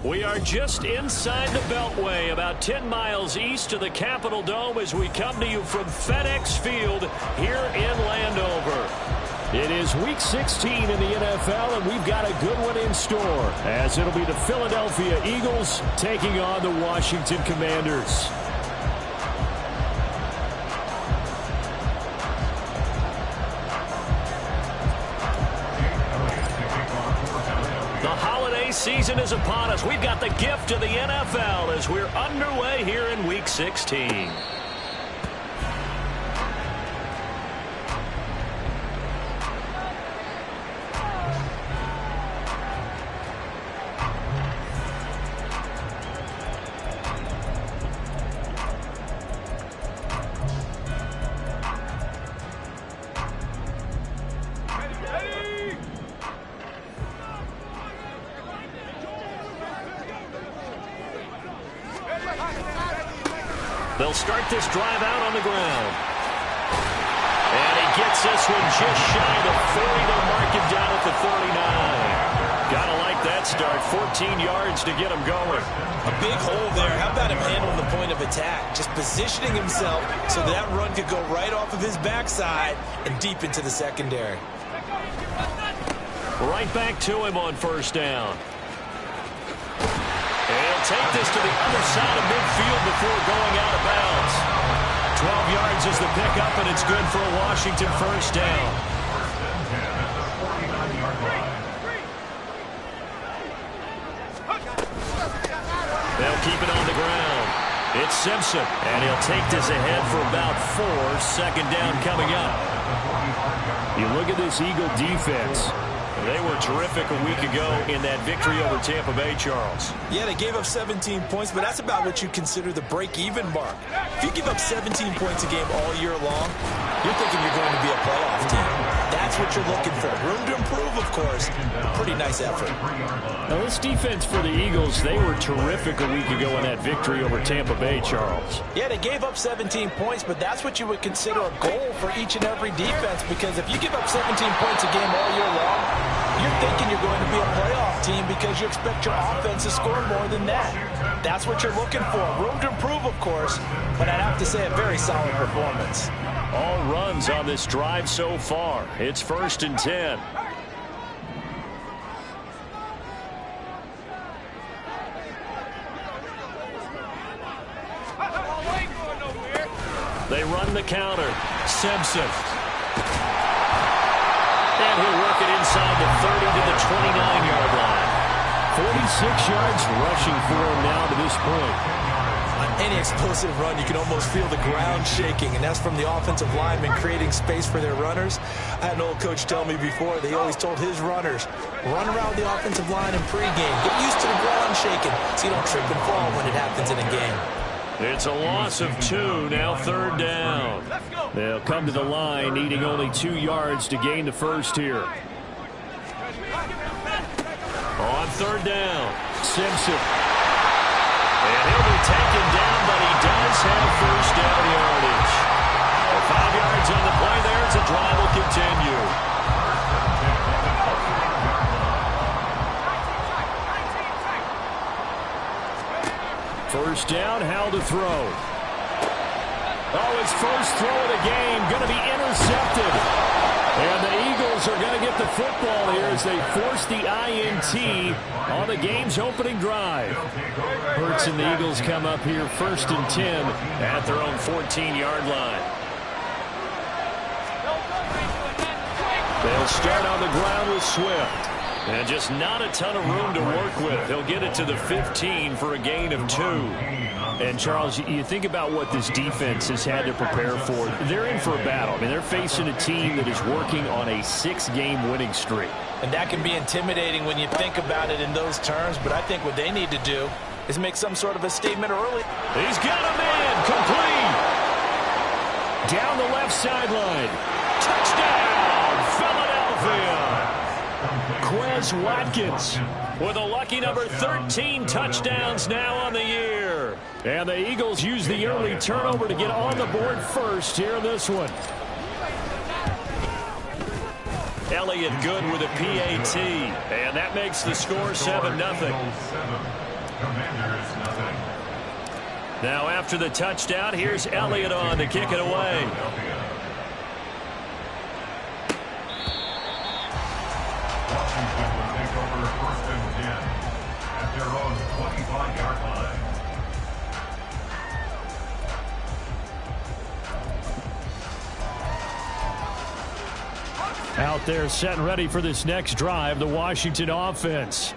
We are just inside the Beltway, about 10 miles east of the Capitol Dome as we come to you from FedEx Field here in Landover. It is Week 16 in the NFL, and we've got a good one in store, as it'll be the Philadelphia Eagles taking on the Washington Commanders. Season is upon us. We've got the gift of the NFL as we're underway here in Week 16. They'll start this drive out on the ground. And he gets this one just shy of the 40. They'll mark him down at the 39. Gotta like that start. 14 yards to get him going. A big hole there. How about him handling the point of attack? Just positioning himself so that run could go right off of his backside and deep into the secondary. Right back to him on first down. He'll take this to the other side of midfield before going out of bounds. 12 yards is the pickup, and it's good for a Washington first down. They'll keep it on the ground. It's Simpson, and he'll take this ahead for about 4. Second down coming up. You look at this Eagle defense. They were terrific a week ago in that victory over Tampa Bay, Charles. Yeah, they gave up 17 points, but that's about what you consider the break-even mark. If you give up 17 points a game all year long, you're thinking you're going to be a playoff team. That's what you're looking for. Room to improve, of course. Pretty nice effort. Now, this defense for the Eagles, they were terrific a week ago in that victory over Tampa Bay, Charles. Yeah, they gave up 17 points, but that's what you would consider a goal for each and every defense, because if you give up 17 points a game all year long, you're thinking you're going to be a playoff team because you expect your offense to score more than that. That's what you're looking for. Room to improve, of course, but I'd have to say a very solid performance. All runs on this drive so far. It's first and 10. They run the counter. Simpson. And he'll work it inside the 30 to the 29-yard line. 46 yards rushing for him now to this point. On any explosive run, you can almost feel the ground shaking, and that's from the offensive linemen creating space for their runners. I had an old coach tell me before, they always told his runners, run around the offensive line in pregame. Get used to the ground shaking so you don't trip and fall when it happens in a game. It's a loss of 2, now third down. They'll come to the line, needing only 2 yards to gain the first here. On third down, Simpson. And he'll be taken down, but he does have first down yardage. 5 yards on the play there as the drive will continue. First down, how to throw. Oh, his first throw of the game going to be intercepted. And the Eagles are going to get the football here as they force the INT on the game's opening drive. Hurts and the Eagles come up here first and 10 at their own 14-yard line. They'll start on the ground with Swift. And just not a ton of room to work with. He'll get it to the 15 for a gain of 2. And, Charles, you think about what this defense has had to prepare for. They're in for a battle. I mean, they're facing a team that is working on a 6-game winning streak. And that can be intimidating when you think about it in those terms. But I think what they need to do is make some sort of a statement early. He's got a man complete. Down the left sideline. Touchdown, Philadelphia. Quez Watkins with a lucky number 13 touchdowns now on the year. And the Eagles use the early turnover to get on the board first here in this one. Elliott good with a PAT. And that makes the score 7-0. Now after the touchdown, here's Elliott on to kick it away. Washington will take over 1st and 10 at their own 25-yard line. Out there set and ready for this next drive, the Washington offense.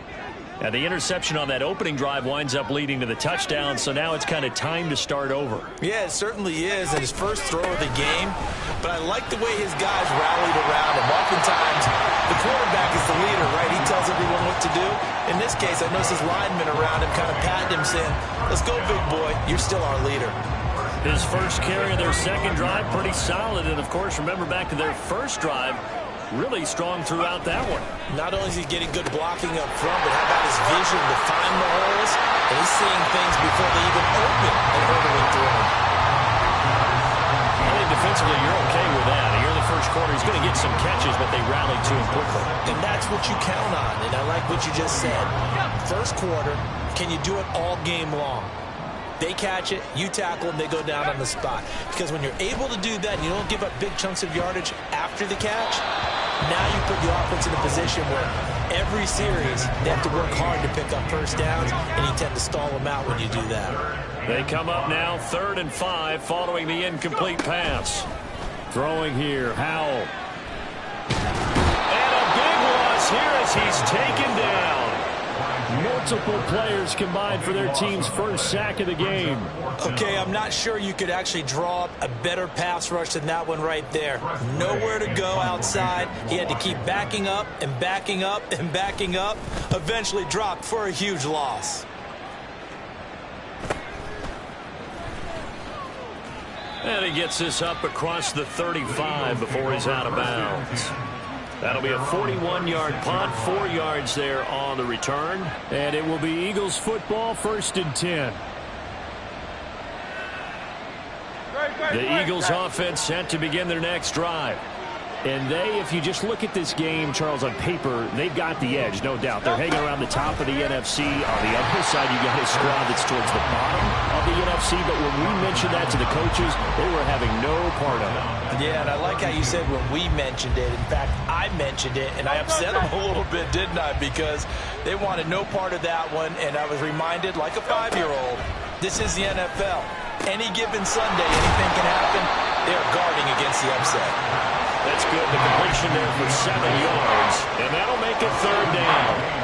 Now the interception on that opening drive winds up leading to the touchdown, so now it's kind of time to start over. Yeah, it certainly is, and his first throw of the game. But I like the way his guys rallied around him. Oftentimes, the quarterback is the leader, right? He tells everyone what to do. In this case, I noticed his linemen around him kind of patting him, saying, "Let's go, big boy. You're still our leader." His first carry of their second drive, pretty solid. And, of course, remember back to their first drive, really strong throughout that one. Not only is he getting good blocking up front, but how about his vision to find the holes? And he's seeing things before they even open and hurdling through them. I think defensively you're okay with that. Here in the first quarter, he's going to get some catches, but they rallied to him quickly. And that's what you count on, and I like what you just said. First quarter, can you do it all game long? They catch it, you tackle, and they go down on the spot. Because when you're able to do that, and you don't give up big chunks of yardage after the catch, now you put the offense in a position where every series they have to work hard to pick up first downs, and you tend to stall them out when you do that. They come up now 3rd and 5 following the incomplete pass. Throwing here, Howell. And a big loss here as he's taken down. Multiple players combined for their team's first sack of the game. Okay, I'm not sure you could actually draw up a better pass rush than that one right there. Nowhere to go outside. He had to keep backing up and backing up and backing up. Eventually dropped for a huge loss. And he gets this up across the 35 before he's out of bounds. That'll be a 41-yard punt, 4 yards there on the return. And it will be Eagles football, 1st and 10. The Eagles offense set to begin their next drive. And they, if you just look at this game, Charles, on paper, they've got the edge, no doubt. They're hanging around the top of the NFC. On the other side, you got a squad that's towards the bottom of the NFC. But when we mentioned that to the coaches, they were having no part of it. Yeah, and I like how you said when we mentioned it. In fact, I mentioned it, and I upset them a little bit, didn't I? Because they wanted no part of that one, and I was reminded, like a 5-year-old, this is the NFL. Any given Sunday, anything can happen. They're guarding against the upset. That's good. The completion there for 7 yards. And that'll make it 3rd down.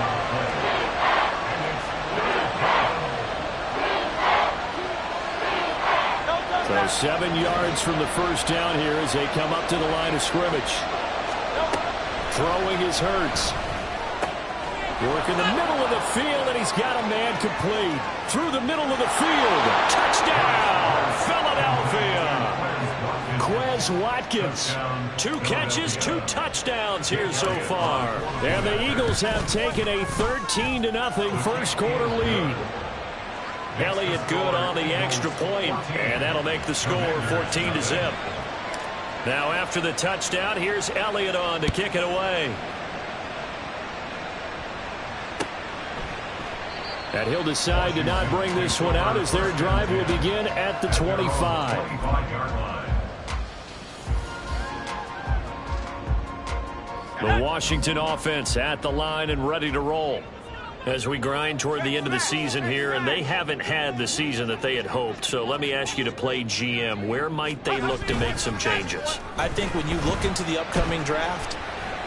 So 7 yards from the first down here as they come up to the line of scrimmage. Throwing is Hurts. Working the middle of the field, and he's got a man complete. Through the middle of the field. Touchdown, Philadelphia. Quez Watkins. 2 catches, 2 touchdowns here so far. And the Eagles have taken a 13-0 first quarter lead. Elliott good on the extra point, and that'll make the score 14-0. Now after the touchdown, here's Elliott on to kick it away. And he'll decide to not bring this one out as their drive will begin at the 25. The Washington offense at the line and ready to roll as we grind toward the end of the season here, and they haven't had the season that they had hoped. So let me ask you to play GM. Where might they look to make some changes? I think when you look into the upcoming draft,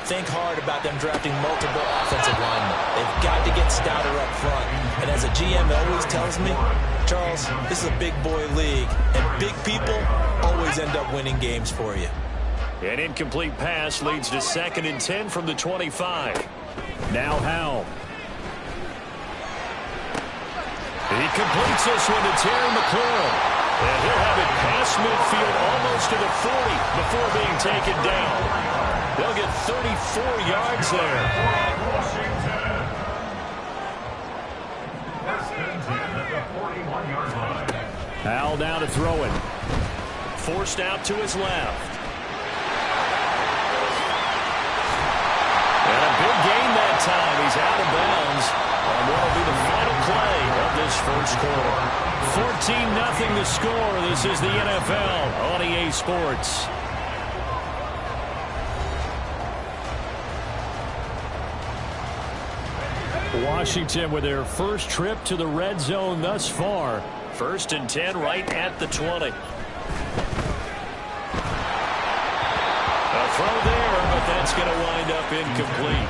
think hard about them drafting multiple offensive linemen. They've got to get stouter up front. And as a GM always tells me, Charles, this is a big boy league, and big people always end up winning games for you. An incomplete pass leads to 2nd and 10 from the 25. Now Howell. He completes this one to Terry McLaurin. And he'll have it past midfield almost to the 40 before being taken down. They'll get 34 yards there. Howell down to throw it. Forced out to his left. time. He's out of bounds. And what will be the final play of this first quarter? 14-0 the score. This is the NFL on EA Sports. Washington with their first trip to the red zone thus far. 1st and 10 right at the 20. A throw there, but that's going to wind up incomplete.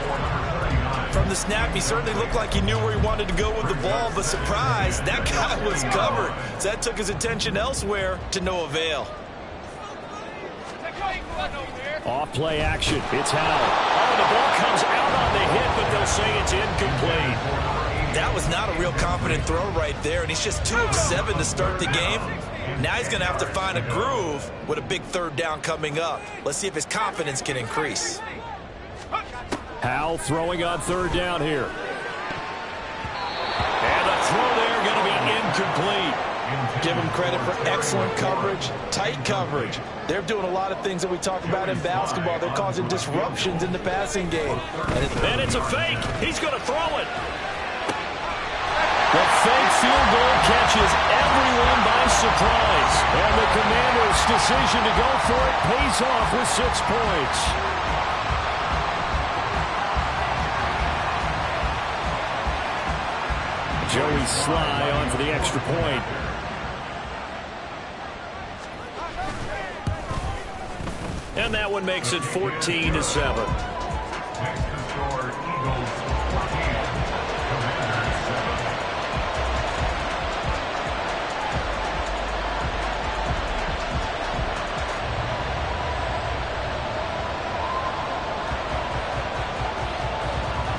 From the snap, he certainly looked like he knew where he wanted to go with the ball, but surprise, that guy was covered. So that took his attention elsewhere to no avail. Off play action. It's Howell. Oh, the ball comes out on the hit, but they'll say it's incomplete. That was not a real confident throw right there, and he's just 2 of 7 to start the game. Now he's going to have to find a groove with a big 3rd down coming up. Let's see if his confidence can increase. Howell throwing on 3rd down here. And the throw there going to be incomplete. Give him credit for excellent coverage, tight coverage. They're doing a lot of things that we talk about in basketball. They're causing disruptions in the passing game. And it's a fake. He's going to throw it. The fake field goal catches everyone by surprise. And the Commanders' decision to go for it pays off with 6 points. Joey Sly on for the extra point. And that one makes it 14-7. Next to score, Eagles 14, Commanders 7.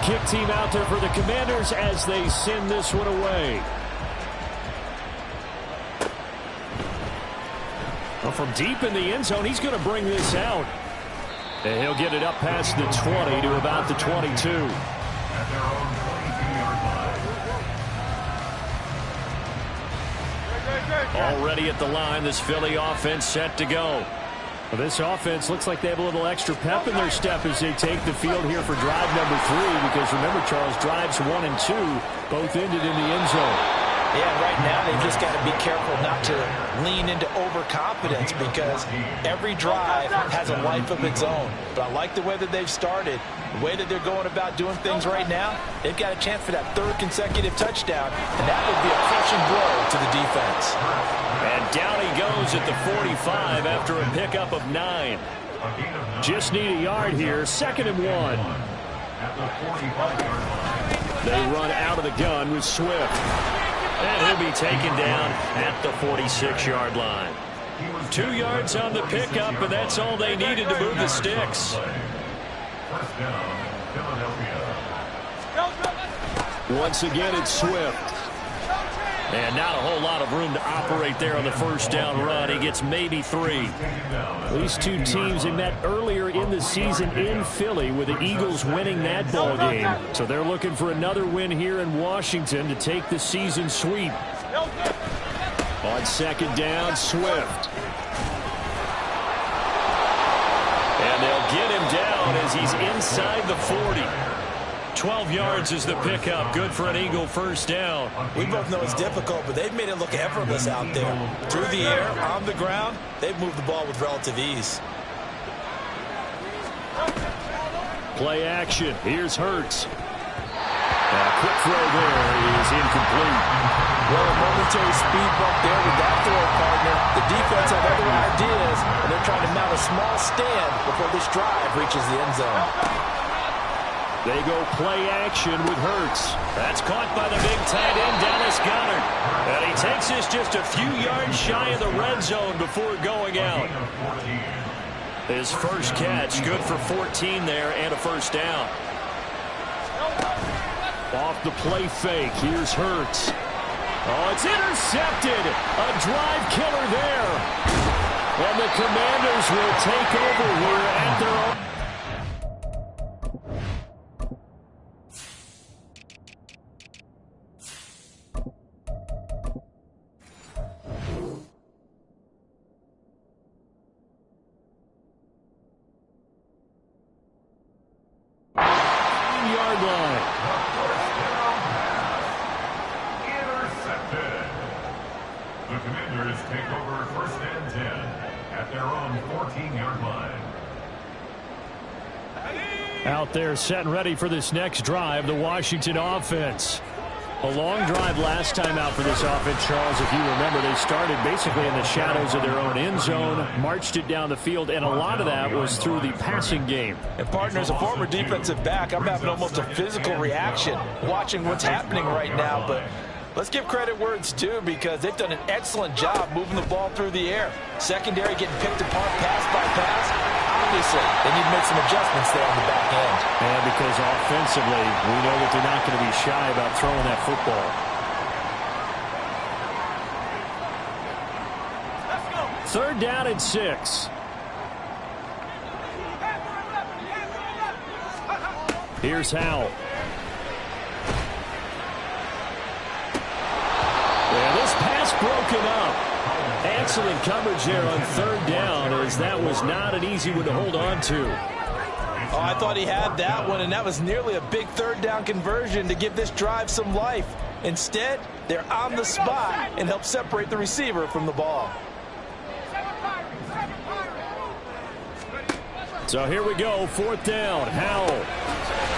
Kick team out there for the Commanders as they send this one away. Well, from deep in the end zone, he's going to bring this out. And he'll get it up past the 20 to about the 22. At their own 22-yard line. Already at the line, this Philly offense set to go. Well, this offense looks like they have a little extra pep in their step as they take the field here for drive number 3. Because remember, Charles, drives 1 and 2 both ended in the end zone. Yeah, right now they've just got to be careful not to lean into overconfidence because every drive has a life of its own. But I like the way that they've started, the way that they're going about doing things right now. They've got a chance for that 3rd consecutive touchdown, and that would be a crushing blow to the defense. And down he goes at the 45 after a pickup of 9. Just need a yard here, 2nd and 1. At the 45-yard line. They run out of the gun with Swift. And he'll be taken down at the 46-yard line. 2 yards on the pickup, and that's all they needed to move the sticks. First down, Philadelphia. Once again, it's Swift. And not a whole lot of room to operate there on the 1st down run. He gets maybe 3. These two teams they met earlier in the season in Philly with the Eagles winning that ball game. So they're looking for another win here in Washington to take the season sweep. On 2nd down, Swift. And they'll get him down as he's inside the 40. 12 yards is the pickup. Good for an Eagle 1st down. We both know it's difficult, but they've made it look effortless out there. Through the air, on the ground, they've moved the ball with relative ease. Play action. Here's Hurts. A quick throw there is incomplete. Well, a momentary speed bump there with that throw partner. The defense have other ideas, and they're trying to mount a small stand before this drive reaches the end zone. They go play action with Hurts. That's caught by the big tight end, Dallas Goedert. And he takes this just a few yards shy of the red zone before going out. His first catch, good for 14 there and a 1st down. Off the play fake, here's Hurts. Oh, it's intercepted. A drive killer there. And the Commanders will take over here at their own. 40-yard line. Intercepted. The Commanders take over 1st and 10 at their own 14-yard line. Out there set and ready for this next drive, the Washington offense. A long drive last time out for this offense, Charles. If you remember, they started basically in the shadows of their own end zone, marched it down the field, and a lot of that was through the passing game. And, partner, as a former defensive back, I'm having almost a physical reaction watching what's happening right now. But let's give credit where it's due, because they've done an excellent job moving the ball through the air. Secondary getting picked apart pass by pass. Obviously, they need to make some adjustments there on the back end. And because offensively, we know that they're not going to be shy about throwing that football. Let's go. 3rd down and 6. Here's Howell. And this pass broken up. Excellent coverage there on 3rd down, as that was not an easy one to hold on to. Oh, I thought he had that one, and that was nearly a big 3rd down conversion to give this drive some life. Instead, they're on the spot and help separate the receiver from the ball. So here we go, 4th down. Howell.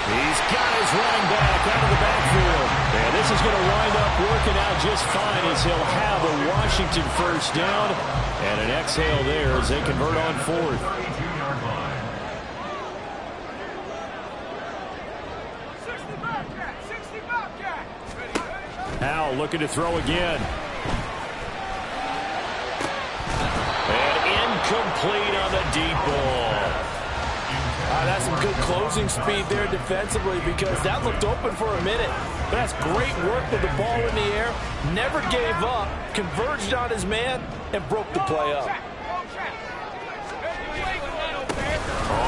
He's got his running back out of the backfield. And this is going to wind up working out just fine, as he'll have a Washington 1st down. And an exhale there as they convert on 4th. Howell looking to throw again. And incomplete on the deep ball. That's some good closing speed there defensively, because that looked open for a minute. But that's great work with the ball in the air. Never gave up, converged on his man, and broke the play up.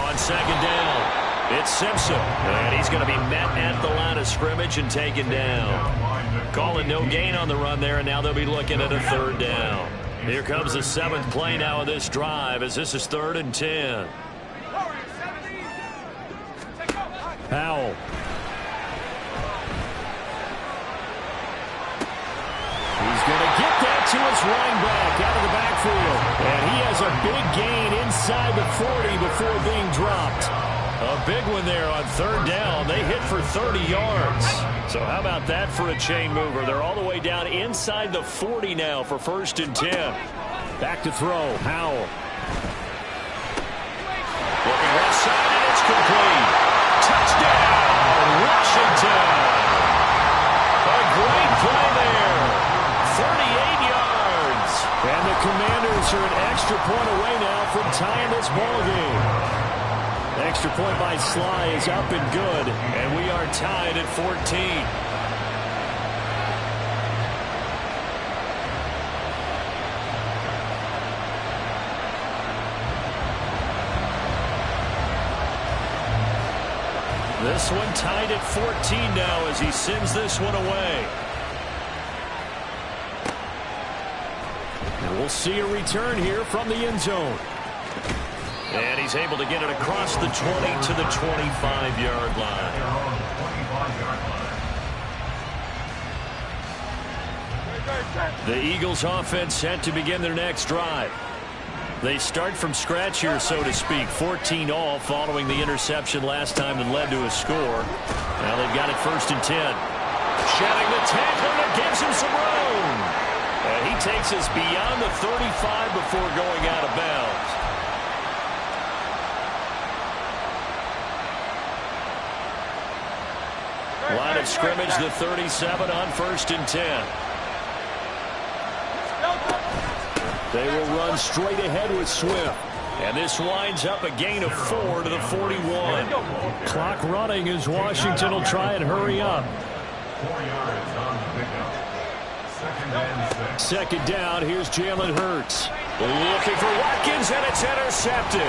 On 2nd down, it's Simpson. And he's going to be met at the line of scrimmage and taken down. Calling no gain on the run there, and now they'll be looking at a 3rd down. Here comes the 7th play now of this drive, as this is 3rd and 10. Howell. He's going to get that to his running back out of the backfield. And he has a big gain inside the 40 before being dropped. A big one there on 3rd down. They hit for 30 yards. So how about that for a chain mover? They're all the way down inside the 40 now for 1st and 10. Back to throw. Howell. Looking left side, and it's complete. Touchdown, Washington. A great play there. 38 yards. And the Commanders are an extra point away now from tying this ball game. Extra point by Sly is up and good, and we are tied at 14. This one tied at 14 now as he sends this one away. And we'll see a return here from the end zone. And he's able to get it across the 20 to the 25-yard line. The Eagles offense set to begin their next drive. They start from scratch here, so to speak. 14 all following the interception last time that led to a score. Now they've got it 1st and 10. Shedding the tackler that gives him some room. And he takes us beyond the 35 before going out of bounds. Line of scrimmage, the 37 on 1st and 10. They will run straight ahead with Swift. And this winds up a gain of 4 to the 41. Clock running as Washington will try and hurry up. 4 yards on the pickup. 2nd and 6. 2nd down, here's Jalen Hurts. Looking for Watkins, and it's intercepted.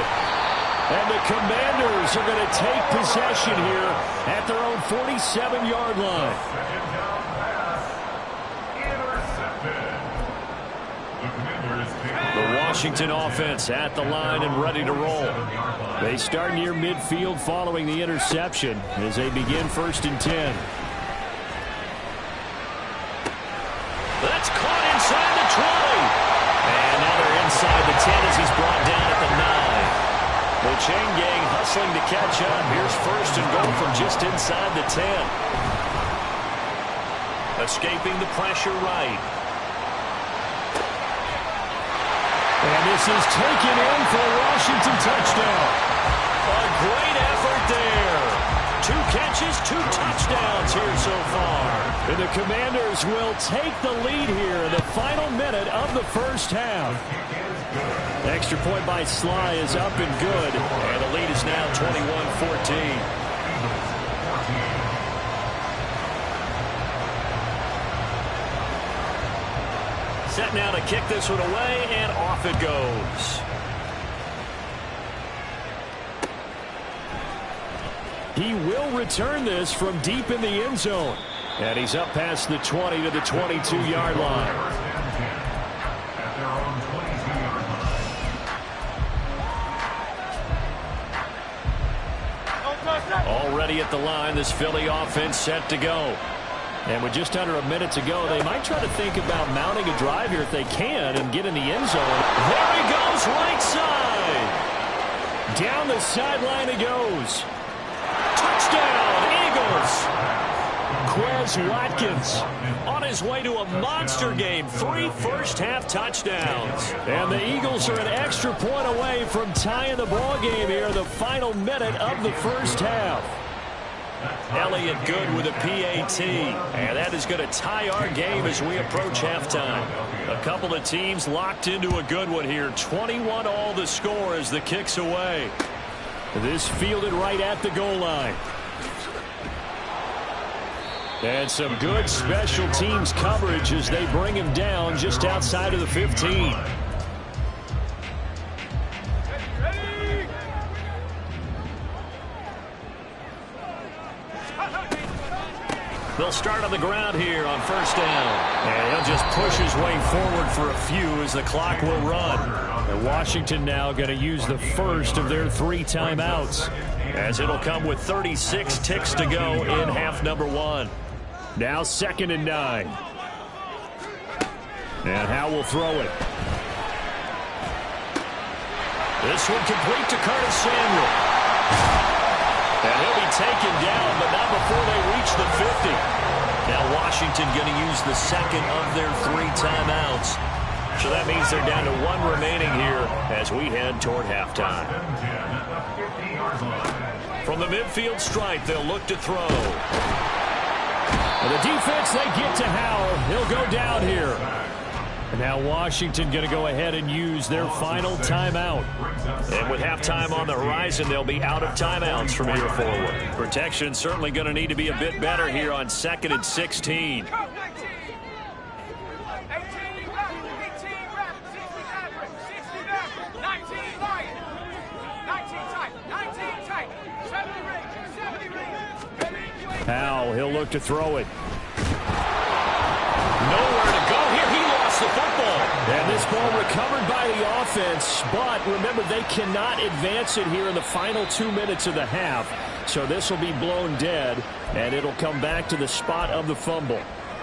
And the Commanders are going to take possession here at their own 47-yard line. 2nd down pass. Intercepted. The Washington offense at the line and ready to roll. They start near midfield following the interception as they begin 1st and 10. That's caught inside the 20. And now they're inside the 10 as he's brought down at the 9. The chain gang hustling to catch up. Here's 1st and goal from just inside the 10. Escaping the pressure right. And this is taken in for a Washington touchdown. A great effort there. 2 catches, 2 touchdowns here so far. And the Commanders will take the lead here in the final minute of the 1st half. Extra point by Sly is up and good. And the lead is now 21-14. Set now to kick this one away, and off it goes. He will return this from deep in the end zone. And he's up past the 20 to the 22-yard line. Already at the line, this Philly offense set to go. And with just under a minute to go, they might try to think about mounting a drive here if they can and get in the end zone. There he goes, right side. Down the sideline he goes. Touchdown, Eagles. Quez Watkins on his way to a monster game. 3 first-half touchdowns. And the Eagles are an extra point away from tying the ball game here in the final minute of the 1st half. Elliott good with a PAT. And that is going to tie our game as we approach halftime. A couple of teams locked into a good one here. 21 all the score as the kick's away. This fielded right at the goal line. And some good special teams coverage as they bring him down just outside of the 15. They'll start on the ground here on 1st down. And he'll just push his way forward for a few as the clock will run. And Washington now going to use the first of their 3 timeouts, as it'll come with 36 ticks to go in half number 1. Now 2nd and 9. And Howe will throw it. This one complete to Curtis Samuel. And he'll be taken down, but not before they reach the 50. Now Washington going to use the 2nd of their 3 timeouts. So that means they're down to 1 remaining here as we head toward halftime. From the midfield stripe, they'll look to throw. And the defense, they get to Howe. He'll go down here. And now Washington going to go ahead and use their final timeout. And with halftime on the horizon, they'll be out of timeouts from here forward. Protection certainly going to need to be a bit better here on 2nd and 16. Howe, he'll look to throw it. Nowhere to go here. He lost the football. And this ball recovered by the offense, but remember, they cannot advance it here in the final 2 minutes of the half. So this will be blown dead, and it'll come back to the spot of the fumble.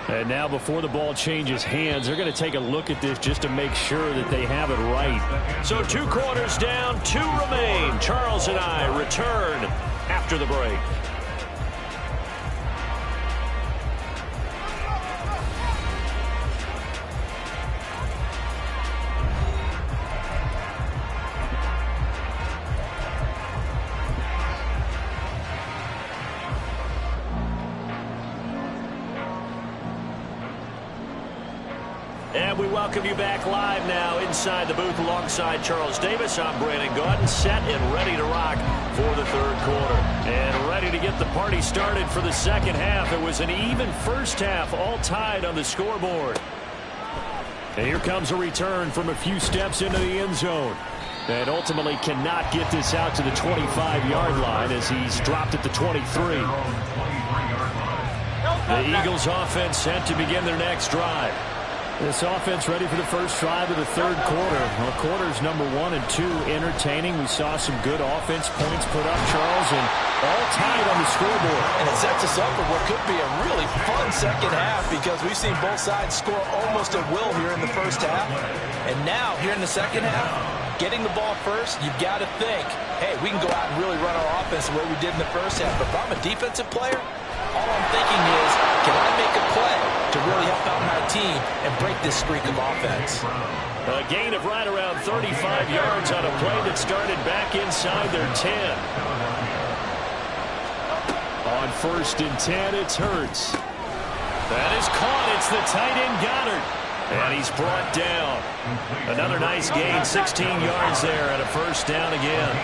And now before the ball changes hands, they're going to take a look at this just to make sure that they have it right. So 2 quarters down, 2 remain. Charles and I return after the break. And we welcome you back live now inside the booth alongside Charles Davis. I'm Brandon Gaudin, set and ready to rock for the 3rd quarter. And ready to get the party started for the 2nd half. It was an even 1st half, all tied on the scoreboard. And here comes a return from a few steps into the end zone. And ultimately cannot get this out to the 25-yard line as he's dropped at the 23. The Eagles offense set to begin their next drive. This offense ready for the first drive of the third quarter. Well, quarters number 1 and 2 entertaining. We saw some good offense points put up, Charles, and all tied on the scoreboard. And it sets us up for what could be a really fun second half because we've seen both sides score almost at will here in the first half. And now, here in the second half, getting the ball first, you've got to think, hey, we can go out and really run our offense the way we did in the first half. But if I'm a defensive player, all I'm thinking is, can I make a play to really help out my team and break this streak of offense? A gain of right around 35 yards on a play that started back inside their 10. On 1st and 10, it's Hurts. That is caught. It's the tight end Goddard. And he's brought down. Another nice gain, 16 yards there, and a first down again.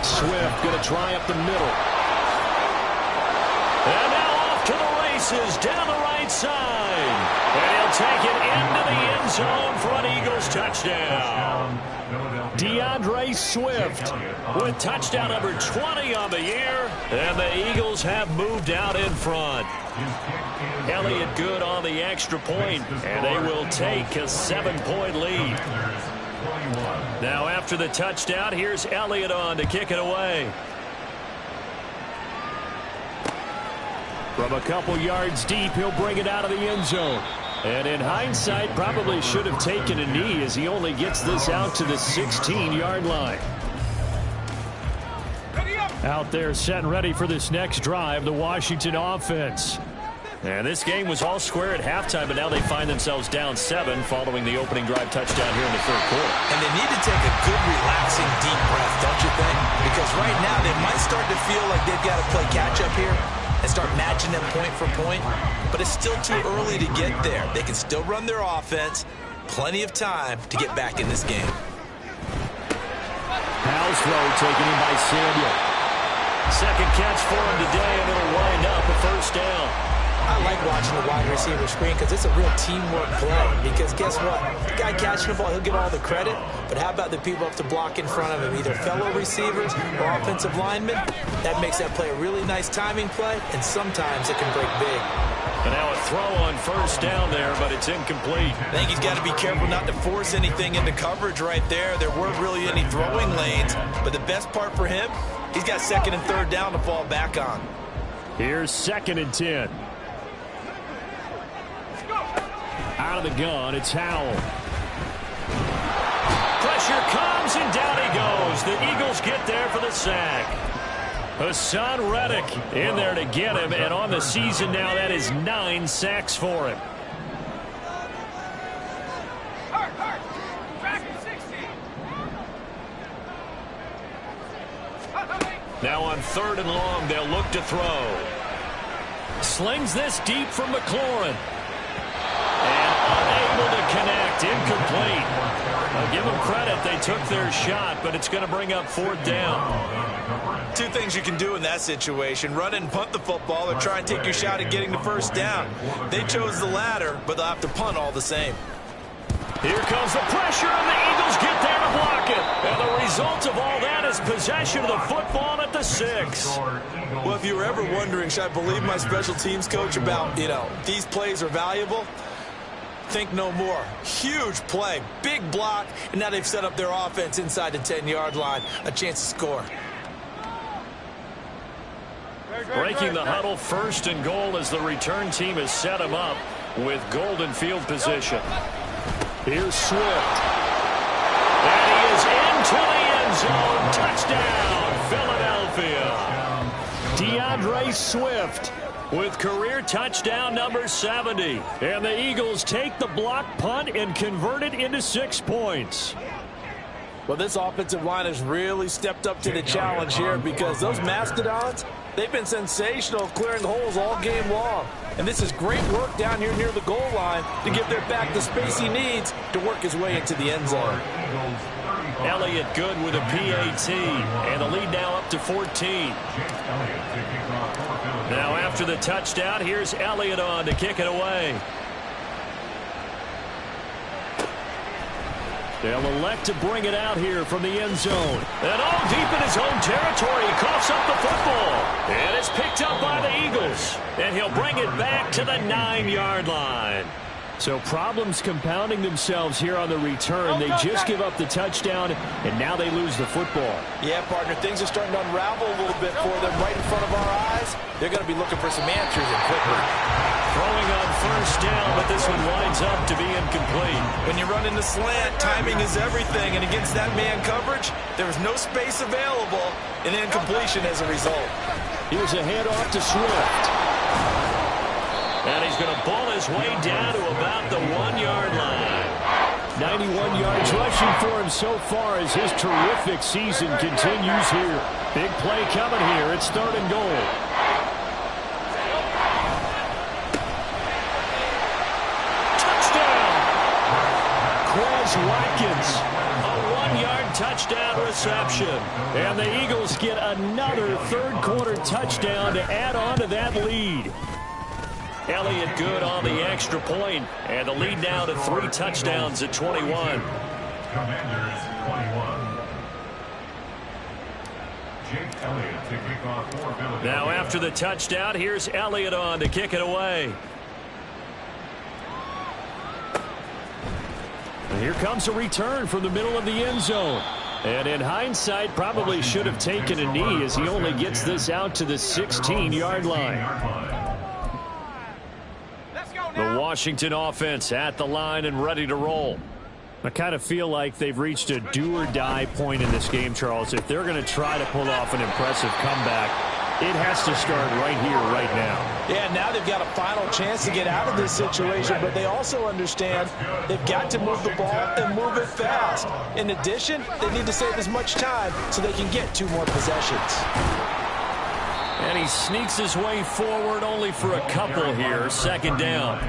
Swift going to try up the middle. And now off to the races down the right side. And he'll take it into the end zone for an Eagles touchdown. DeAndre Swift with touchdown number 20 on the year. And the Eagles have moved out in front. Elliott good on the extra point, and they will take a 7-point lead. Now after the touchdown, here's Elliott on to kick it away. From a couple yards deep, he'll bring it out of the end zone. And in hindsight, probably should have taken a knee as he only gets this out to the 16-yard line. Out there set and ready for this next drive, the Washington offense. And this game was all square at halftime, but now they find themselves down 7 following the opening drive touchdown here in the third quarter. And they need to take a good, relaxing, deep breath, don't you think? Because right now they might start to feel like they've got to play catch-up here and start matching them point for point. But it's still too early to get there. They can still run their offense. Plenty of time to get back in this game. Howell's throw taken in by Samuel. Second catch for him today, and it'll wind up a first down. I like watching the wide receiver screen because it's a real teamwork play. Because guess what? The guy catching the ball, he'll get all the credit. But how about the people up to block in front of him, either fellow receivers or offensive linemen? That makes that play a really nice timing play, and sometimes it can break big. And now a throw on first down there, but it's incomplete. I think he's got to be careful not to force anything into coverage right there. There weren't really any throwing lanes. But the best part for him, he's got 2nd and 3rd down to fall back on. Here's 2nd and 10. Out of the gun, it's Howell. Pressure comes, and down he goes. The Eagles get there for the sack. Hassan Reddick in there to get him, and on the season now, that is 9 sacks for him. Now on 3rd and long, they'll look to throw. Slings this deep from McLaurin. And unable to connect, incomplete. I'll give them credit, they took their shot, but it's going to bring up 4th down. Two things you can do in that situation: run and punt the football, or try and take your shot at getting the first down. They chose the latter, but they'll have to punt all the same. Here comes the pressure, and the Eagles get there to block it. And the result of all that is possession of the football at the 6. Well, if you were ever wondering, should I believe my special teams coach about, these plays are valuable? Think no more. Huge play, big block, and now they've set up their offense inside the 10-yard line. A chance to score. Breaking the huddle, 1st and goal as the return team has set him up with golden field position. Here's Swift. And he is into the end zone. Touchdown, Philadelphia. DeAndre Swift with career touchdown number 70. And the Eagles take the block punt and convert it into 6 points. Well, this offensive line has really stepped up to the challenge here because those Mastodons, they've been sensational clearing holes all game long. And this is great work down here near the goal line to give their back the space he needs to work his way into the end zone. Elliott good with a PAT, and the lead now up to 14. Now after the touchdown, here's Elliott on to kick it away. They'll elect to bring it out here from the end zone. And all deep in his own territory, he coughs up the football. And it's picked up by the Eagles. And he'll bring it back to the 9-yard line. So problems compounding themselves here on the return. They just give up the touchdown, and now they lose the football. Yeah, partner, things are starting to unravel a little bit for them right in front of our eyes. They're going to be looking for some answers and quickly. Throwing on first down, but this one winds up to be incomplete. When you run in the slant, timing is everything, and against that man coverage, there is no space available, and incompletion as a result. Here's a handoff to Swift. And he's going to ball his way down to about the 1-yard line. 91 yards rushing for him so far as his terrific season continues here. Big play coming here. It's 3rd and goal. Touchdown! Quez Watkins. A 1-yard touchdown reception. And the Eagles get another third-quarter touchdown to add on to that lead. Elliott good on the extra point, and the lead now to 3 touchdowns at 21. Commanders 21. Jake Elliott to kick off for Philadelphia. Now after the touchdown, here's Elliott on to kick it away. And here comes a return from the middle of the end zone. And in hindsight, probably should have taken a knee as he only gets this out to the 16-yard line. The Washington offense at the line and ready to roll. I kind of feel like they've reached a do-or-die point in this game, Charles. If they're going to try to pull off an impressive comeback, it has to start right here, right now. Yeah, now they've got a final chance to get out of this situation, but they also understand they've got to move the ball and move it fast. In addition, they need to save as much time so they can get 2 more possessions. And he sneaks his way forward only for a couple here. 2nd down.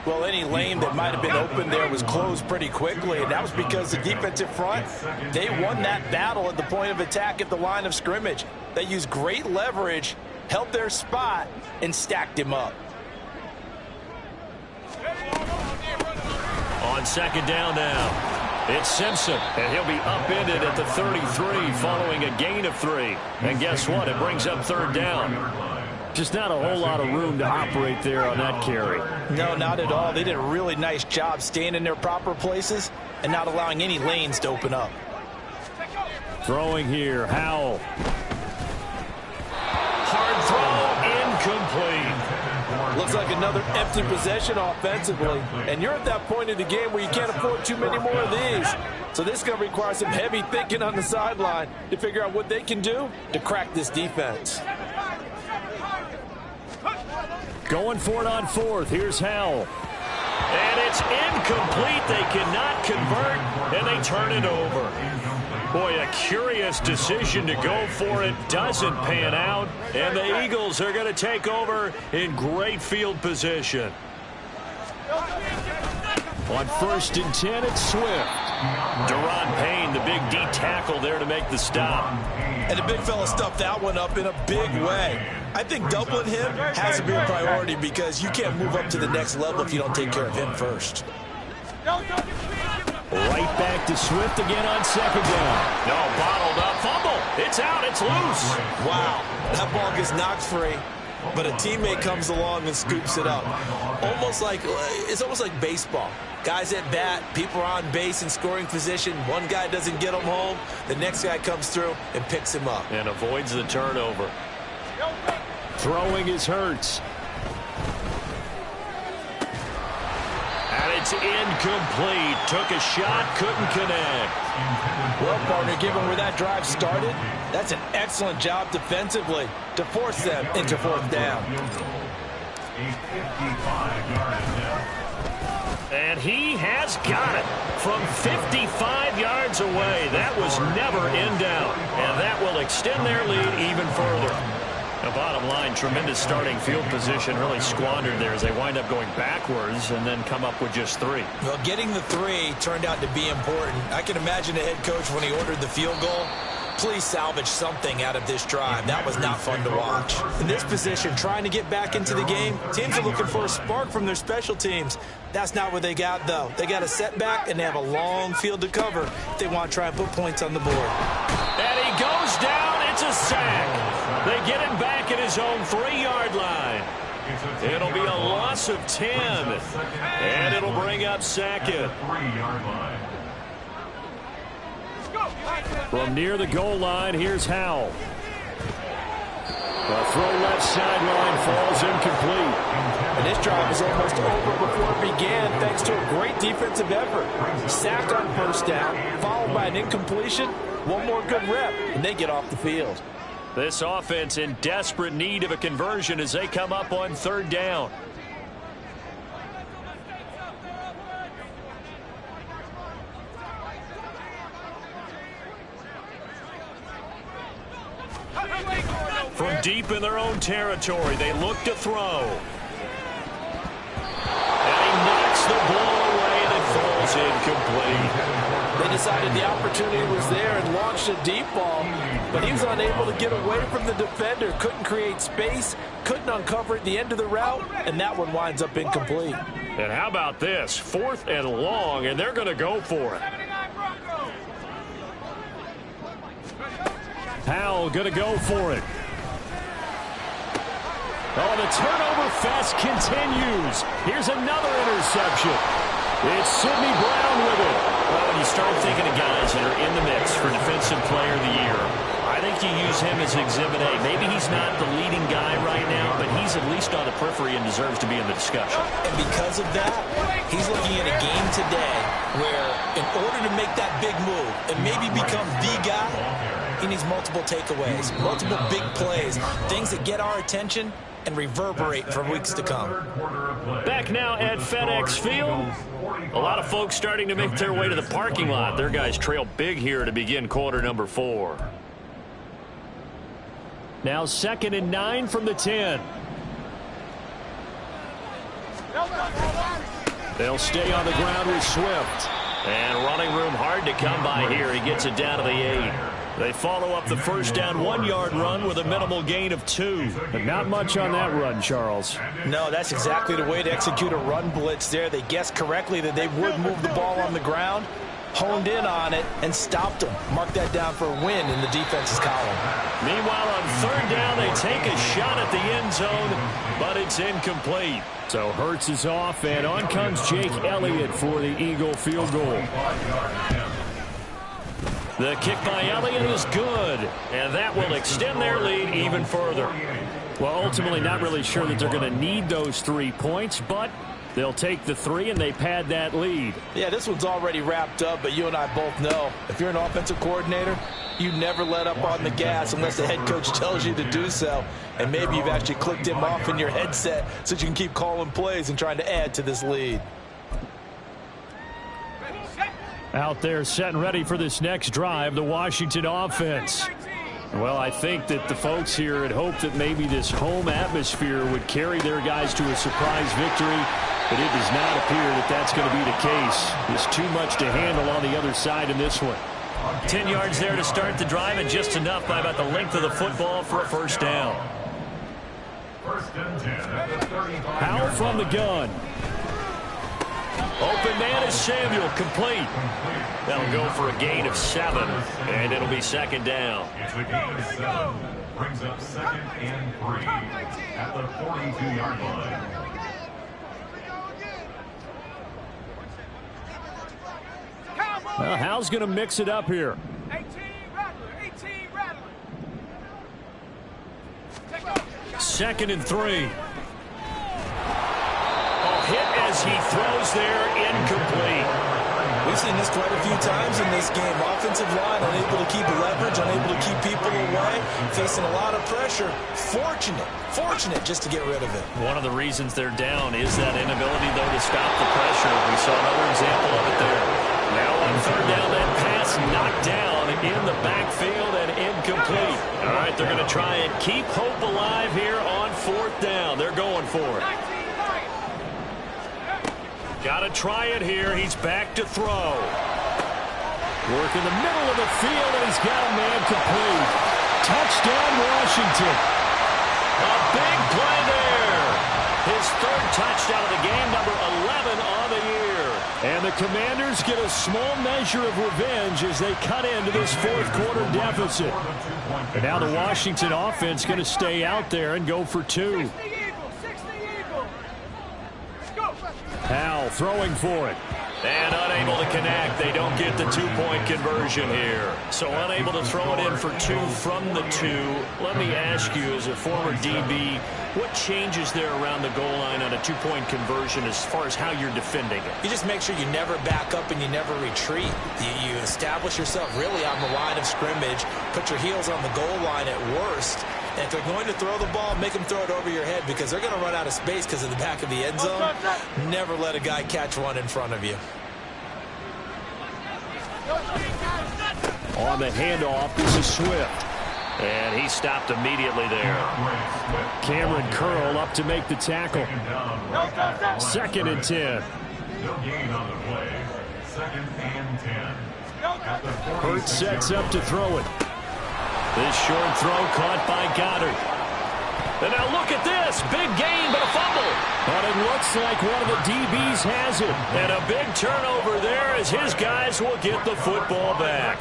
Well, any lane that might have been open there was closed pretty quickly, and that was because the defensive front, they won that battle at the point of attack at the line of scrimmage. They used great leverage, held their spot, and stacked him up. On 2nd down now. It's Simpson, and he'll be upended at the 33 following a gain of 3. And guess what? It brings up 3rd down. Just not a whole lot of room to operate there on that carry. No, not at all. They did a really nice job staying in their proper places and not allowing any lanes to open up. Throwing here, Howell. Hard throw, incomplete. Looks like another empty possession offensively. And you're at that point in the game where you can't afford too many more of these. So this is going to require some heavy thinking on the sideline to figure out what they can do to crack this defense. Going for it on 4th. Here's Howell. And it's incomplete. They cannot convert, and they turn it over. Boy, a curious decision to go for it. Doesn't pan out, and the Eagles are going to take over in great field position. On 1st and 10, it's Swift. Deron Payne, the big D tackle there to make the stop. And the big fella stuffed that one up in a big way. I think doubling him has to be a priority because you can't move up to the next level if you don't take care of him first. Right back to Swift again on 2nd down. No, bottled up. Fumble. It's out. It's loose. Wow. That ball gets knocked free, but a teammate comes along and scoops it up. It's almost like baseball. Guys at bat, people are on base in scoring position. One guy doesn't get him home. The next guy comes through and picks him up. And avoids the turnover. Throwing is Hurts. And it's incomplete. Took a shot, couldn't connect. Well, partner, given where that drive started, that's an excellent job defensively to force them into 4th down. A 55-yard attempt. And he has got it from 55 yards away. That was never in doubt. And that will extend their lead even further. The bottom line, tremendous starting field position, really squandered there as they wind up going backwards and then come up with just 3. Well, getting the 3 turned out to be important. I can imagine the head coach when he ordered the field goal Please salvage something out of this drive. That was not fun to watch. In this position, trying to get back into the game, teams are looking for a spark from their special teams. That's not what they got, though. They got a setback, and they have a long field to cover if they want to try and put points on the board. And he goes down. It's a sack. They get him back at his own 3-yard line. It'll be a loss of 10. And it'll bring up second. From near the goal line, here's Howell. The throw left sideline falls incomplete. And this drive is almost over before it began thanks to a great defensive effort. Sacked on first down, followed by an incompletion. One more good rep, and they get off the field. This offense in desperate need of a conversion as they come up on 3rd down. From deep in their own territory, they look to throw. And he knocks the ball away, and it falls incomplete. They decided the opportunity was there and launched a deep ball, but he was unable to get away from the defender. Couldn't create space, couldn't uncover at the end of the route, and that one winds up incomplete. And how about this? 4th and long, and they're going to go for it. Howell going to go for it. Oh, the turnover fest continues. Here's another interception. It's Sidney Brown with it. Well, when you start thinking of guys that are in the mix for Defensive Player of the Year, I think you use him as Exhibit A. Maybe he's not the leading guy right now, but he's at least on the periphery and deserves to be in the discussion. And because of that, he's looking at a game today where in order to make that big move and maybe become the guy, he needs multiple takeaways, multiple big plays, things that get our attention and reverberate for weeks to come. Back now at FedEx Field. A lot of folks starting to make their way to the parking lot. Their guys trail big here to begin quarter number 4. Now 2nd and 9 from the 10. They'll stay on the ground with Swift. And running room hard to come by here. He gets it down to the 8. They follow up the first down 1-yard run with a minimal gain of 2. But not much on that run, Charles. No, that's exactly the way to execute a run blitz there. They guessed correctly that they would move the ball on the ground, honed in on it, and stopped them. Mark that down for a win in the defense's column. Meanwhile, on 3rd down, they take a shot at the end zone, but it's incomplete. So Hurts is off, and on comes Jake Elliott for the Eagle field goal. The kick by Elliott is good, and that will extend their lead even further. Well, ultimately not really sure that they're going to need those 3 points, but they'll take the 3 and they pad that lead. Yeah, this one's already wrapped up, but you and I both know if you're an offensive coordinator, you never let up on the gas unless the head coach tells you to do so. And maybe you've actually clicked him off in your headset so that you can keep calling plays and trying to add to this lead. Out there set and ready for this next drive, the Washington offense. Well, I think that the folks here had hoped that maybe this home atmosphere would carry their guys to a surprise victory, but it does not appear that that's going to be the case. There's too much to handle on the other side in this one. 10 yards there to start the drive, and just enough by about the length of the football for a first down. Howell from the gun. Open man is Samuel, complete. They'll go for a gain of 7, and it'll be 2nd down. It's a gain of 7. Brings up 2nd and 3 at the 42-yard line. Well, Howell's going to mix it up here. 18 Rattler. 2nd and 3. Hit as he throws there, incomplete. We've seen this quite a few times in this game. Offensive line unable to keep leverage, unable to keep people away, facing a lot of pressure. Fortunate just to get rid of it. One of the reasons they're down is that inability, though, to stop the pressure. We saw another example of it there. Now on 3rd down, that pass knocked down in the backfield and incomplete. All right, they're going to try and keep hope alive here on 4th down. They're going for it. Got to try it here. He's back to throw. Work in the middle of the field, and he's got a man complete. Touchdown, Washington. A big play there. His third touchdown of the game, number 11 on the year. And the Commanders get a small measure of revenge as they cut into this fourth quarter deficit. And now the Washington offense going to stay out there and go for two. Howell throwing for it. And unable to connect. They don't get the two-point conversion here. So unable to throw it in for two from the two. Let me ask you, as a former DB, what changes there around the goal line on a two-point conversion as far as how you're defending it? You just make sure you never back up and you never retreat. You establish yourself really on the line of scrimmage. Put your heels on the goal line at worst. And if they're going to throw the ball, make them throw it over your head because they're going to run out of space because of the back of the end zone. Never let a guy catch one in front of you. On the handoff, this is Swift. And he stopped immediately there. Cameron Curl up to make the tackle. 2nd and 10. No gain on the play. 2nd and 10. Hurts sets up to throw it. This short throw caught by Goddard. And now look at this. Big gain, but a fumble. But it looks like one of the DBs has it. And a big turnover there as his guys will get the football back.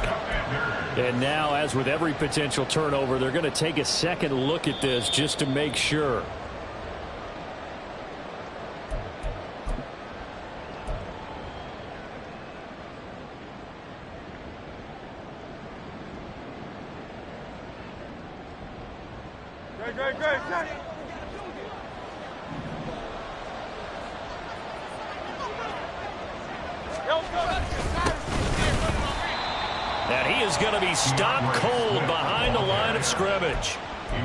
And now, as with every potential turnover, they're going to take a second look at this just to make sure. And he is going to be stopped cold behind the line of scrimmage.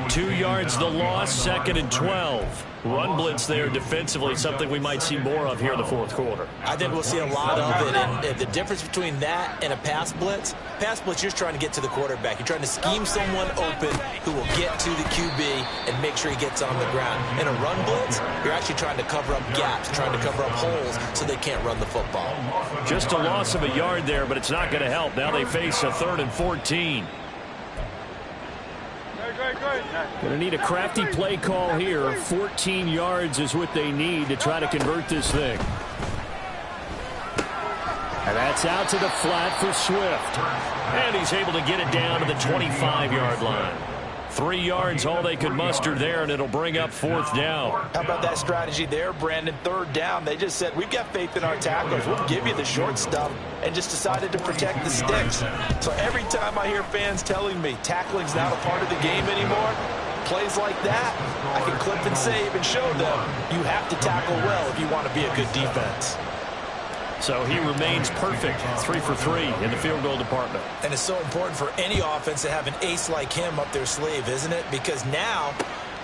2 yards the loss, 2nd and 12. Run blitz there defensively, something we might see more of here in the fourth quarter. I think we'll see a lot of it. And the difference between that and a pass blitz, you're just trying to get to the quarterback. You're trying to scheme someone open who will get to the QB and make sure he gets on the ground. In a run blitz, you're actually trying to cover up gaps, trying to cover up holes so they can't run the football. Just a loss of a yard there, but it's not going to help. Now they face a 3rd and 14. Going to need a crafty play call here. 14 yards is what they need to try to convert this thing. And that's out to the flat for Swift. And he's able to get it down to the 25-yard line. 3 yards all they could muster there, and it'll bring up 4th down. How about that strategy there, Brandon? 3rd down. They just said, we've got faith in our tacklers. We'll give you the short stuff, and just decided to protect the sticks. So every time I hear fans telling me tackling's not a part of the game anymore, plays like that, I can clip and save and show them you have to tackle well if you want to be a good defense. So he remains perfect, 3 for 3 in the field goal department. And it's so important for any offense to have an ace like him up their sleeve, isn't it? Because now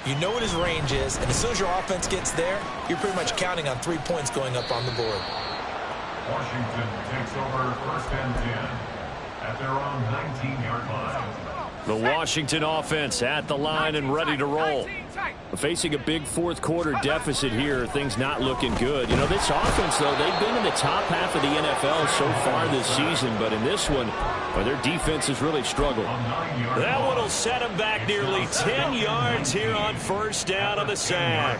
you know what his range is, and as soon as your offense gets there, you're pretty much counting on 3 points going up on the board. Washington takes over 1st and 10 at their own 19-yard line. The Washington offense at the line and ready to roll. Facing a big fourth quarter deficit here, things not looking good. You know, this offense, though, they've been in the top half of the NFL so far this season, but in this one, their defense has really struggled. That one will set them back nearly 10 yards here on 1st down on the sack.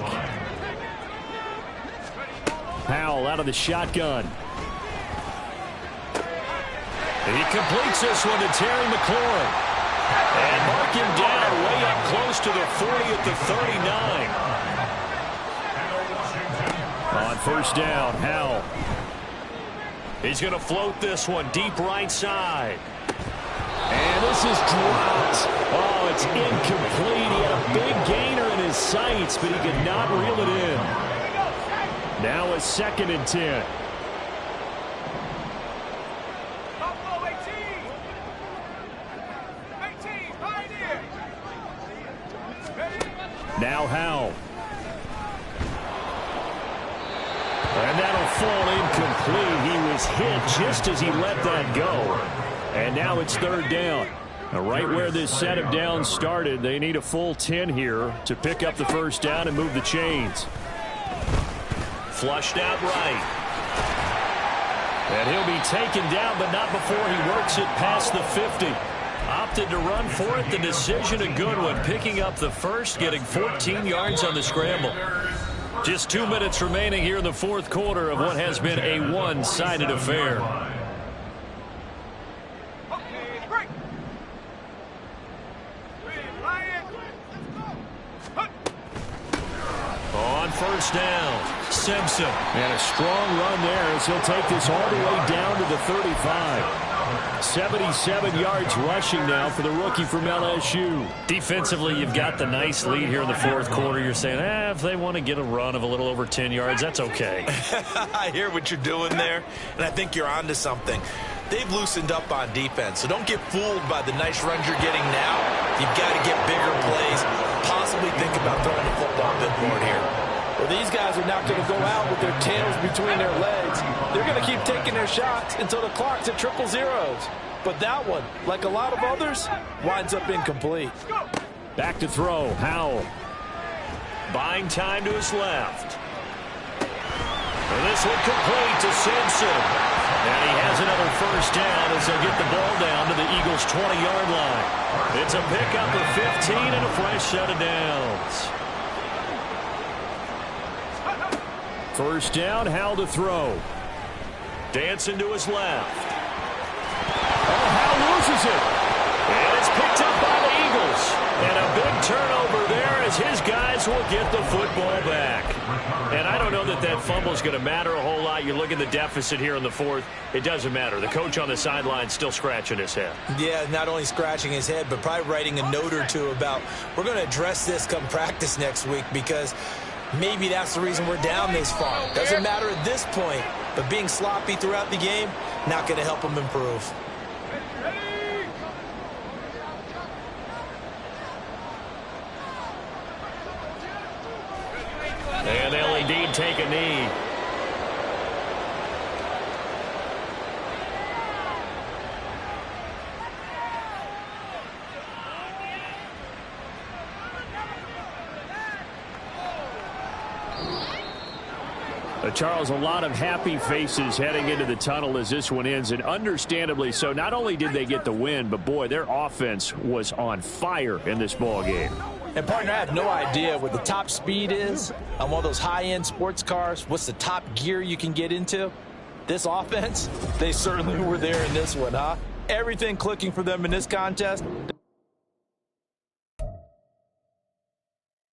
Howell out of the shotgun. He completes this one to Terry McLaurin. And mark him down way up close to the 40 at the 39. On 1st down, Howell. He's going to float this one deep right side. And this is dropped. Oh, it's incomplete. He had a big gainer in his sights, but he could not reel it in. Now a 2nd and 10. Now Howell. And that'll fall incomplete. He was hit just as he let that go. And now it's 3rd down. Now right where this set of downs started, they need a full 10 here to pick up the 1st down and move the chains. Flushed out right. And he'll be taken down, but not before he works it past the 50. Opted to run for it. The decision a good one. Picking up the first, getting 14 yards on the scramble. Just 2 minutes remaining here in the fourth quarter of what has been a one-sided affair. On first down, Simpson. And a strong run there as he'll take this all the way down to the 35. 77 yards rushing now for the rookie from LSU. Defensively, you've got the nice lead here in the fourth quarter. You're saying, if they want to get a run of a little over 10 yards, that's okay. I hear what you're doing there, and I think you're onto something. They've loosened up on defense, so don't get fooled by the nice runs you're getting now. You've got to get bigger plays, possibly think about throwing the football a bit more here. Well, these guys are not going to go out with their tails between their legs. They're going to keep taking their shots until the clock's at triple zeros. But that one, like a lot of others, winds up incomplete. Back to throw, Howell. Buying time to his left. And this one complete to Simpson. And he has another first down as they'll get the ball down to the Eagles' 20-yard line. It's a pickup of 15 and a fresh set of downs. First down, Howell to throw. Dancing to his left. Oh, Howell loses it. And it's picked up by the Eagles. And a big turnover there as his guys will get the football back. And I don't know that that fumble is going to matter a whole lot. You look at the deficit here in the fourth. It doesn't matter. The coach on the sideline still scratching his head. Yeah, not only scratching his head, but probably writing a note or two about, we're going to address this come practice next week, because maybe that's the reason we're down this far. Doesn't matter at this point, but being sloppy throughout the game, not going to help them improve. And they'll indeed take a knee. Charles, a lot of happy faces heading into the tunnel as this one ends, and understandably so. Not only did they get the win, but boy, their offense was on fire in this ball game. And partner, I have no idea what the top speed is on one of those high-end sports cars. What's the top gear you can get into? This offense, they certainly were there in this one, huh? Everything clicking for them in this contest.